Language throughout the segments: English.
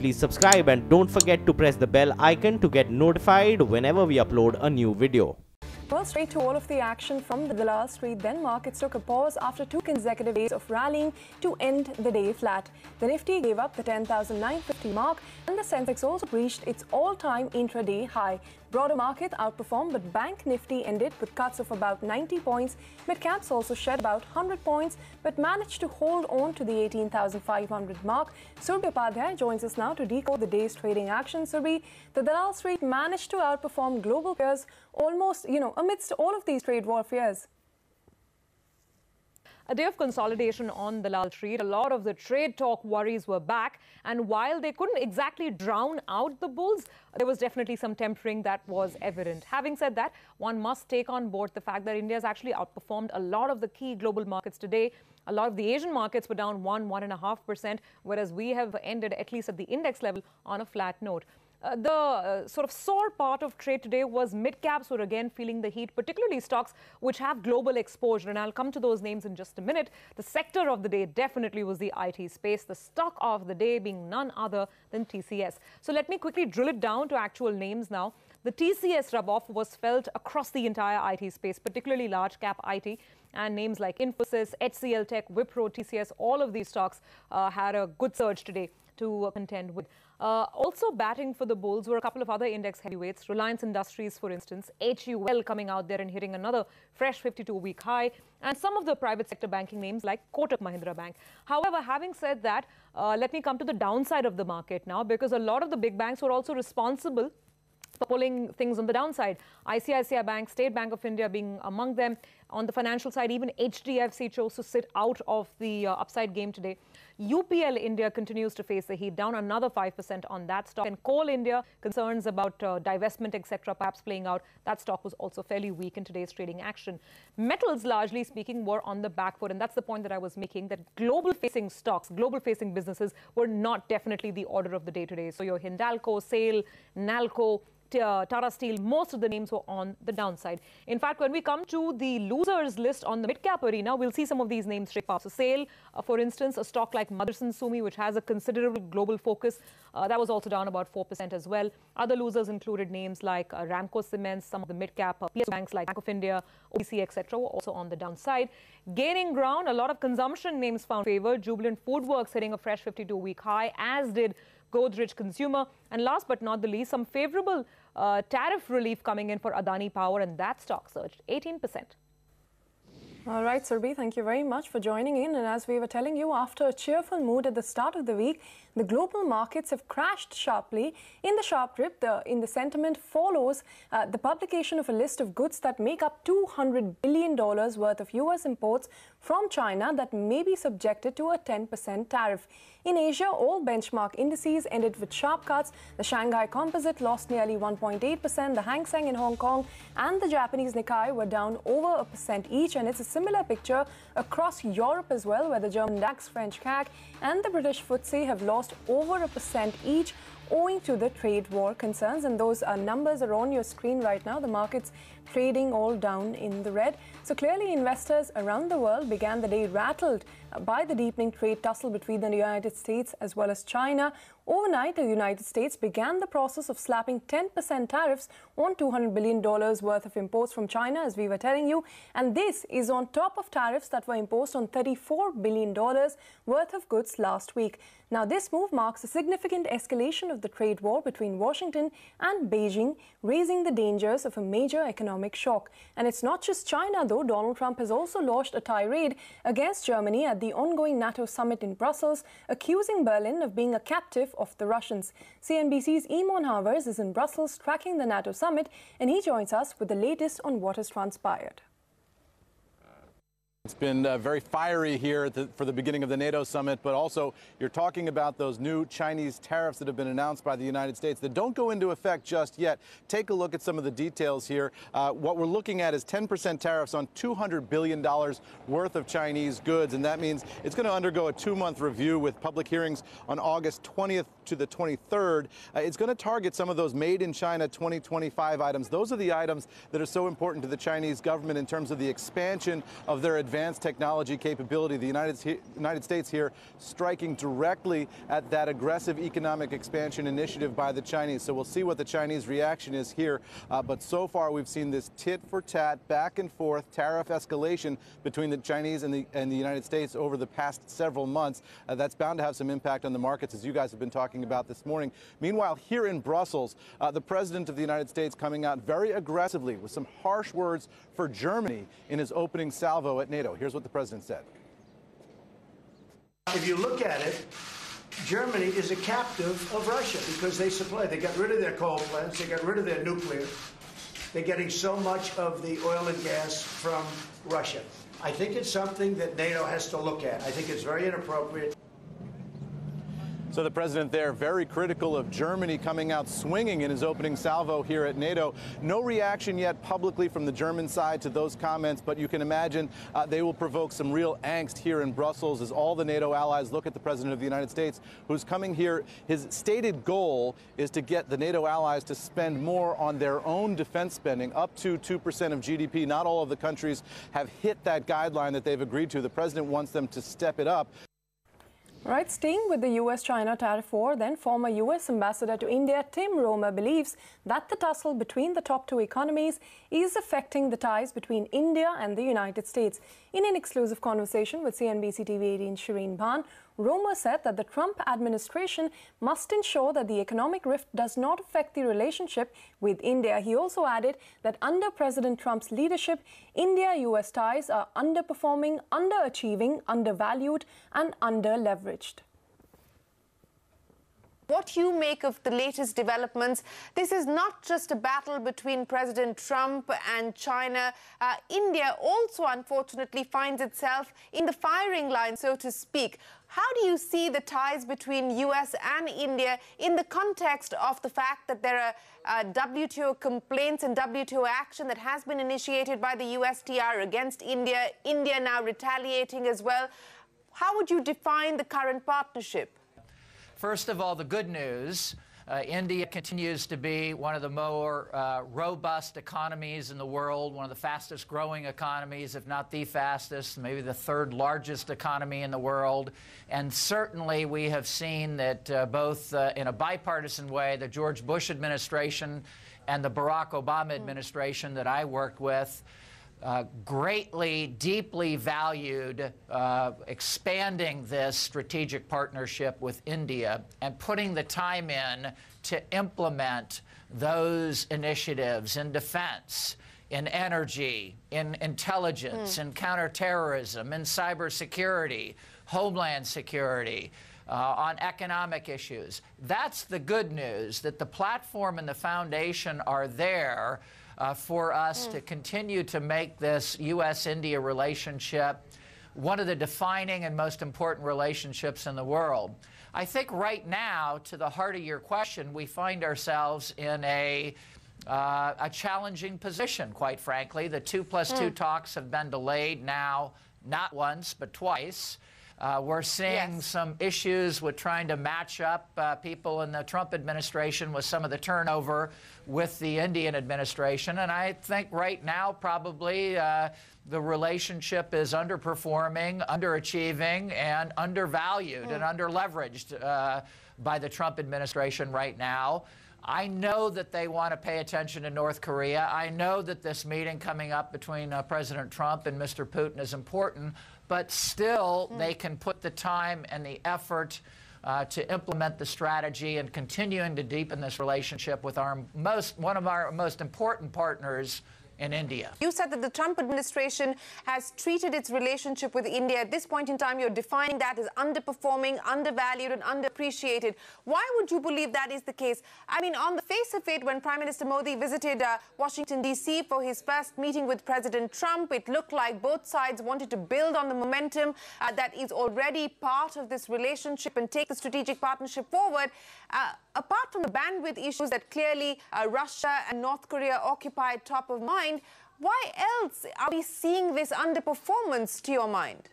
please subscribe and don't forget to press the bell icon to get notified whenever we upload a new video. Well, straight to all of the action from the Dalal Street, then markets took a pause after 2 consecutive days of rallying to end the day flat. The Nifty gave up the 10,950 mark and the Sensex also reached its all-time intraday high. Broader market outperformed, but Bank Nifty ended with cuts of about 90 points. Mid-caps also shed about 100 points, but managed to hold on to the 18,500 mark. Surbhi Upadhyay joins us now to decode the day's trading action. Surbhi, the Dalal Street managed to outperform global peers almost, amidst all of these trade war fears. A day of consolidation on the Dalal Street. A lot of the trade talk worries were back. And while they couldn't exactly drown out the bulls, there was definitely some tempering that was evident. Having said that, one must take on board the fact that India has actually outperformed a lot of the key global markets today. A lot of the Asian markets were down 1.5%, whereas we have ended, at least at the index level, on a flat note. The sort of sore part of trade today was mid-caps were again feeling the heat, particularly stocks which have global exposure. And I'll come to those names in just a minute. The sector of the day definitely was the IT space, the stock of the day being none other than TCS. So let me quickly drill it down to actual names now. The TCS rub-off was felt across the entire IT space, particularly large-cap IT. And names like Infosys, HCL Tech, Wipro, TCS, all of these stocks had a good surge today to contend with. Also batting for the bulls were a couple of other index heavyweights. Reliance Industries, for instance, HUL coming out there and hitting another fresh 52-week high, and some of the private sector banking names like Kotak Mahindra Bank. However, having said that, let me come to the downside of the market now, because a lot of the big banks were also responsible for pulling things on the downside. ICICI Bank, State Bank of India being among them. On the financial side, even HDFC chose to sit out of the upside game today. UPL India continues to face the heat, down another 5% on that stock. And Coal India, concerns about divestment, etc., perhaps playing out. That stock was also fairly weak in today's trading action. Metals, largely speaking, were on the back foot. And that's the point that I was making, that global-facing stocks, global-facing businesses were not definitely the order of the day today. So your Hindalco, SAIL, NALCO, Tata Steel, most of the names were on the downside. In fact, when we come to the losers list on the mid-cap arena, we'll see some of these names straight past. So SAIL, for instance, a stock like Motherson Sumi, which has a considerable global focus, that was also down about 4% as well. Other losers included names like Ramco Cements, some of the mid-cap PSU banks like Bank of India, OBC, etc. were also on the downside. Gaining ground, a lot of consumption names found favor. Jubilant FoodWorks hitting a fresh 52-week high, as did Godrej Consumer. And last but not the least, some favorable tariff relief coming in for Adani Power, and that stock surged 18%. All right, Surbhi, thank you very much for joining in. And as we were telling you, after a cheerful mood at the start of the week, the global markets have crashed sharply. In the sharp rip, in the sentiment follows the publication of a list of goods that make up $200 billion worth of U.S. imports from China that may be subjected to a 10% tariff. In Asia, all benchmark indices ended with sharp cuts. The Shanghai Composite lost nearly 1.8%. The Hang Seng in Hong Kong and the Japanese Nikkei were down over 1% each. And it's a similar picture across Europe as well, where the German DAX, French CAC and the British FTSE have lost over 1% each, owing to the trade war concerns. And those numbers are on your screen right now. The markets trading all down in the red. So clearly investors around the world began the day rattled by the deepening trade tussle between the United States as well as China. Overnight, the United States began the process of slapping 10% tariffs on $200 billion worth of imports from China, as we were telling you. And this is on top of tariffs that were imposed on $34 billion worth of goods last week. Now, this move marks a significant escalation of the trade war between Washington and Beijing, raising the dangers of a major economic shock. And it's not just China, though. Donald Trump has also launched a tirade against Germany at the ongoing NATO summit in Brussels, accusing Berlin of being a captive of the Russians. CNBC's Eamon Havers is in Brussels tracking the NATO summit, and he joins us with the latest on what has transpired. It's been very fiery here for the beginning of the NATO summit, but also you're talking about those new Chinese tariffs that have been announced by the United States that don't go into effect just yet. Take a look at some of the details here. What we're looking at is 10% tariffs on $200 billion worth of Chinese goods, and that means it's going to undergo a 2-month review with public hearings on August 20th to the 23rd. It's going to target some of those made in China 2025 items. Those are the items that are so important to the Chinese government in terms of the expansion of their advanced advanced technology capability. The United States here striking directly at that aggressive economic expansion initiative by the Chinese. So we'll see what the Chinese reaction is here. But so far, we've seen this tit-for-tat, back and forth tariff escalation between the Chinese and the United States over the past several months. That's bound to have some impact on the markets, as you guys have been talking about this morning. Meanwhile, here in Brussels, the President of the United States coming out very aggressively with some harsh words for Germany in his opening salvo at NATO. Here's what the President said. If you look at it, Germany is a captive of Russia because they got rid of their coal plants, they got rid of their nuclear. They're getting so much of the oil and gas from Russia. I think it's something that NATO has to look at. I think it's very inappropriate. So the president there very critical of Germany coming out swinging in his opening salvo here at NATO. No reaction yet publicly from the German side to those comments, but you can imagine they will provoke some real angst here in Brussels as all the NATO allies look at the president of the United States, who's coming here. His stated goal is to get the NATO allies to spend more on their own defense spending, up to 2% of GDP. Not all of the countries have hit that guideline that they've agreed to. The president wants them to step it up. Right, staying with the US-China tariff war, then former US Ambassador to India Tim Romer believes that the tussle between the top two economies is affecting the ties between India and the United States. In an exclusive conversation with CNBC TV 18's Shireen Bhan, Romer said that the Trump administration must ensure that the economic rift does not affect the relationship with India. He also added that under President Trump's leadership, India-US ties are underperforming, underachieving, undervalued, and under-leveraged. What you make of the latest developments? This is not just a battle between President Trump and China. India also, unfortunately, finds itself in the firing line, so to speak. How do you see the ties between US and India in the context of the fact that there are WTO complaints and WTO action that has been initiated by the USTR against India, India now retaliating as well? How would you define the current partnership? First of all, the good news, India continues to be one of the more robust economies in the world, one of the fastest growing economies, if not the fastest, maybe the third largest economy in the world. And certainly we have seen that both in a bipartisan way, the George Bush administration and the Barack Obama administration that I worked with greatly, deeply valued expanding this strategic partnership with India and putting the time in to implement those initiatives in defense, in energy, in intelligence, in counterterrorism, in cybersecurity, homeland security, on economic issues. That's the good news, that the platform and the foundation are there for us to continue to make this U.S.-India relationship one of the defining and most important relationships in the world. I think right now, to the heart of your question, we find ourselves in a challenging position, quite frankly. The 2+2 talks have been delayed now, not once, but twice. We're seeing some issues with trying to match up people in the Trump administration with some of the turnover with the Indian administration. And I think right now probably the relationship is underperforming, underachieving, and undervalued and underleveraged by the Trump administration right now. I know that they want to pay attention to North Korea. I know that this meeting coming up between President Trump and Mr. Putin is important, but still they can put the time and the effort to implement the strategy and continuing to deepen this relationship with one of our most important partners in India. You said that the Trump administration has treated its relationship with India. At this point in time, you're defining that as underperforming, undervalued, and underappreciated. Why would you believe that is the case? I mean, on the face of it, when Prime Minister Modi visited Washington, D.C. for his first meeting with President Trump, it looked like both sides wanted to build on the momentum that is already part of this relationship and take the strategic partnership forward. Apart from the bandwidth issues that clearly Russia and North Korea occupy top of mind, why else are we seeing this underperformance, to your mind?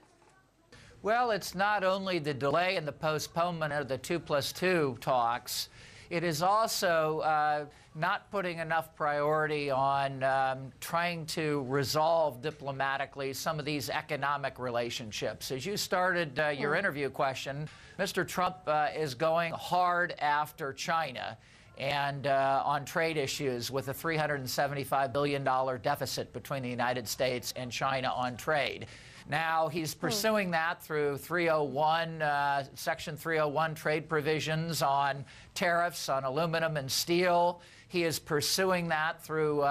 Well, it's not only the delay and the postponement of the 2+2 talks. it is also not putting enough priority on trying to resolve diplomatically some of these economic relationships. As you started your interview question, Mr. Trump is going hard after China and on trade issues with a $375 billion deficit between the United States and China on trade. Now, he's pursuing that through 301, Section 301 trade provisions on tariffs on aluminum and steel. He is pursuing that through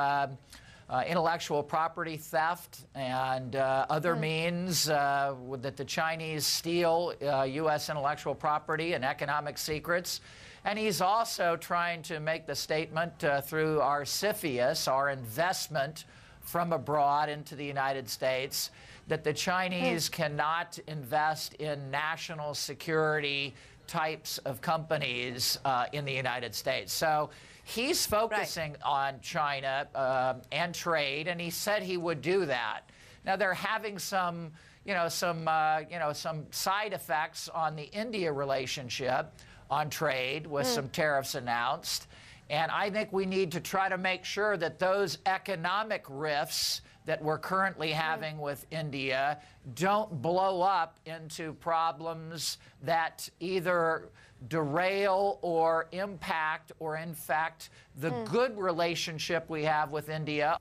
intellectual property theft and other means that the Chinese steal U.S. intellectual property and economic secrets. And he's also trying to make the statement through our CFIUS, our investment from abroad into the United States, that the Chinese cannot invest in national security types of companies in the United States. So he's focusing on China and trade, and he said he would do that. Now they're having some side effects on the India relationship on trade with some tariffs announced. And I think we need to try to make sure that those economic rifts that we're currently having with India don't blow up into problems that either derail or impact or infect the good relationship we have with India.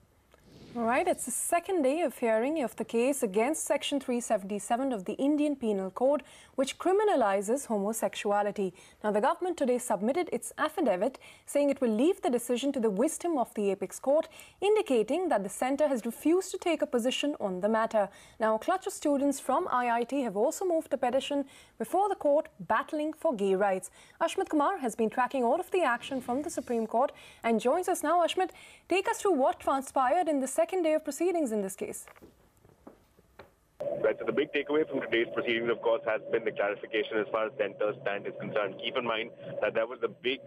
All right, it's the second day of hearing of the case against Section 377 of the Indian Penal Code, which criminalizes homosexuality. Now, the government today submitted its affidavit saying it will leave the decision to the wisdom of the Apex Court, indicating that the centre has refused to take a position on the matter. Now, a clutch of students from IIT have also moved a petition before the court battling for gay rights. Ashmit Kumar has been tracking all of the action from the Supreme Court and joins us now. Ashmit, take us through what transpired in the second day of proceedings in this case. Right, so the big takeaway from today's proceedings, of course, has been the clarification as far as centre's stand is concerned. Keep in mind that there was a big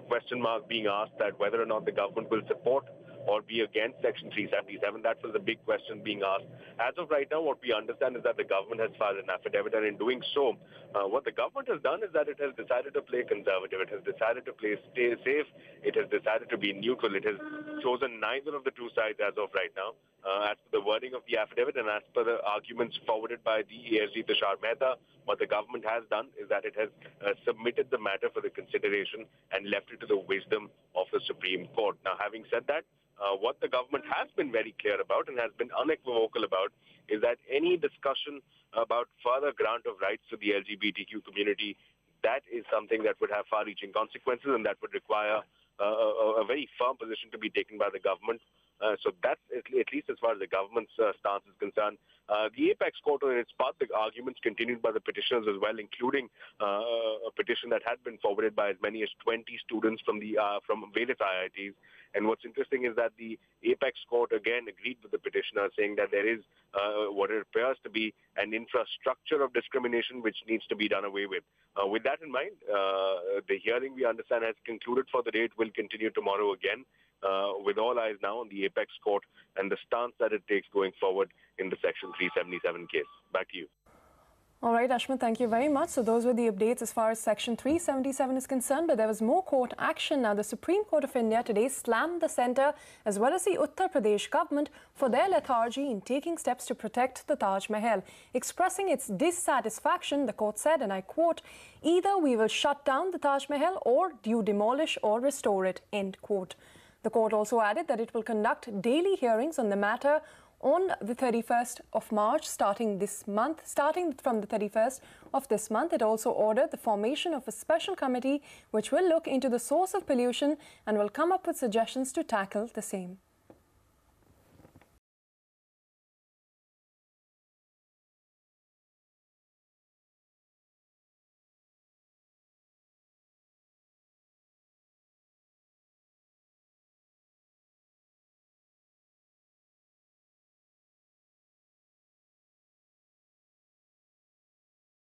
question mark being asked that whether or not the government will support or be against Section 377. That was the big question being asked. As of right now, what we understand is that the government has filed an affidavit, and in doing so, what the government has done is that it has decided to play conservative. It has decided to stay safe. It has decided to be neutral. It has chosen neither of the two sides as of right now. As per the wording of the affidavit and as per the arguments forwarded by the ASG Tushar Mehta, what the government has done is that it has submitted the matter for the consideration and left it to the wisdom of the Supreme Court. Now, having said that, what the government has been very clear about and has been unequivocal about is that any discussion about further grant of rights to the LGBTQ community, that is something that would have far-reaching consequences and that would require a very firm position to be taken by the government. So that's at least as far as the government's stance is concerned. The Apex Court, on its part, the arguments continued by the petitioners as well, including a petition that had been forwarded by as many as 20 students from various IITs. And what's interesting is that the Apex Court again agreed with the petitioner, saying that there is what it appears to be an infrastructure of discrimination which needs to be done away with. With that in mind, the hearing, we understand, has concluded for the day. It will continue tomorrow again, with all eyes now on the Apex Court and the stance that it takes going forward in the Section 377 case. Back to you. All right, Ashmit, thank you very much. So those were the updates as far as Section 377 is concerned, but there was more court action. Now, the Supreme Court of India today slammed the centre as well as the Uttar Pradesh government for their lethargy in taking steps to protect the Taj Mahal. Expressing its dissatisfaction, the court said, and I quote, "Either we will shut down the Taj Mahal or you demolish or restore it," end quote. The court also added that it will conduct daily hearings on the matter on the 31st of March, starting from the 31st of this month. It also ordered the formation of a special committee which will look into the source of pollution and will come up with suggestions to tackle the same.